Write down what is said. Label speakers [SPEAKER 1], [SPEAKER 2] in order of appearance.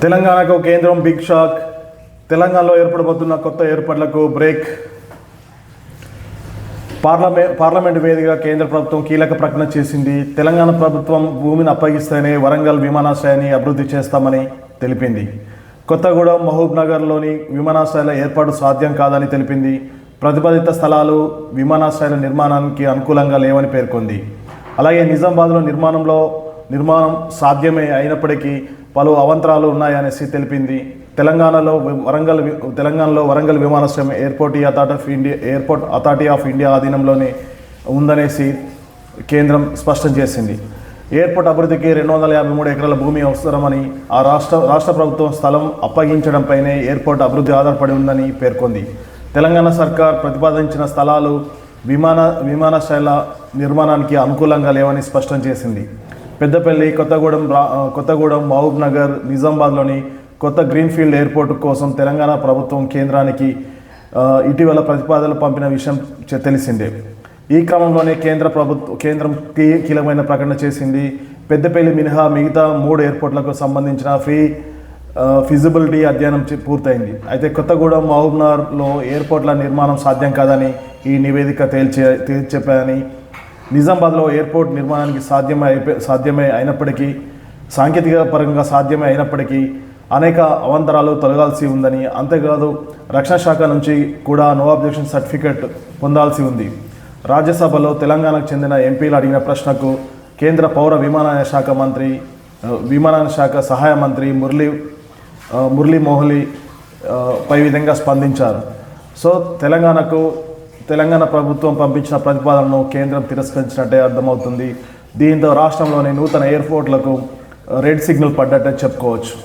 [SPEAKER 1] తెలంగాణకు కేంద్రం big shock. తెలంగాణలో ఏర్పడబోతున్న కొత్త ఏర్పాట్లకు బ్రేక్. పార్లమెంటు వేదికగా కేంద్ర ప్రభుత్వం కీలక ప్రకటన చేసింది. తెలంగాణ ప్రభుత్వం భూమిని అప్పగిస్తేనే వరంగల్ విమానాశ్రయాన్ని అభివృద్ధి చేస్తామని తెలిపింది. కొత్తగూడెం, మహబూబ్నగర్లోని విమానాశ్రయాల ఏర్పాటు సాధ్యం కాదని తెలిపింది. ప్రతిపాదిత స్థలాలు విమానాశ్రయాల నిర్మాణానికి అనుకూలంగా లేవని పేర్కొంది. అలాగే నిజామాబాద్లో నిర్మాణం సాధ్యమే అయినప్పటికీ పలు అవాంతరాలు ఉన్నాయనేసి తెలిపింది. తెలంగాణలో వరంగల్ విమానాశ్రయం ఎయిర్పోర్ట్ అథారిటీ ఆఫ్ ఇండియా ఆధీనంలోనే ఉందనేసి కేంద్రం స్పష్టం చేసింది. ఎయిర్పోర్ట్ అభివృద్ధికి 253 ఎకరాల భూమి అవసరమని, ఆ రాష్ట్ర ప్రభుత్వం స్థలం అప్పగించడంపైనే ఎయిర్పోర్ట్ అభివృద్ధి ఆధారపడి ఉందని పేర్కొంది. తెలంగాణ సర్కార్ ప్రతిపాదించిన స్థలాలు విమానాశ్రయాల నిర్మాణానికి అనుకూలంగా లేవని స్పష్టం చేసింది. పెద్దపల్లి, కొత్తగూడెం, మహబూబ్నగర్, నిజామాబాద్లోని కొత్త గ్రీన్ఫీల్డ్ ఎయిర్పోర్టు కోసం తెలంగాణ ప్రభుత్వం కేంద్రానికి ఇటీవల ప్రతిపాదనలు పంపిన విషయం తెలిసిందే. ఈ క్రమంలోనే కేంద్రం కీలకమైన ప్రకటన చేసింది. పెద్దపల్లి మినహా మిగతా 3 ఎయిర్పోర్ట్లకు సంబంధించిన ఫిజిబిలిటీ అధ్యయనం పూర్తయింది. అయితే కొత్తగూడెం, మహబూబ్నగర్లో ఎయిర్పోర్ట్ల నిర్మాణం సాధ్యం కాదని ఈ నివేదిక చెప్పాయని, నిజామాబాద్లో ఎయిర్పోర్ట్ నిర్మాణానికి సాధ్యమే అయినప్పటికీ, సాంకేతిక పరంగా సాధ్యమే అయినప్పటికీ అనేక అవాంతరాలు తొలగాల్సి ఉందని, అంతేకాదు రక్షణ శాఖ నుంచి కూడా నో అబ్జెక్షన్ సర్టిఫికెట్ పొందాల్సి ఉంది. రాజ్యసభలో తెలంగాణకు చెందిన ఎంపీలు అడిగిన ప్రశ్నకు కేంద్ర పౌర విమానయాన శాఖ సహాయ మంత్రి మురళీ మోహలి పై విధంగా స్పందించారు. సో తెలంగాణ ప్రభుత్వం పంపించిన ప్రతిపాదనను కేంద్రం తిరస్కరించినట్టే అర్థమవుతుంది. దీంతో రాష్ట్రంలోని నూతన ఎయిర్పోర్ట్లకు రెడ్ సిగ్నల్ పడ్డట్టే చెప్పుకోవచ్చు.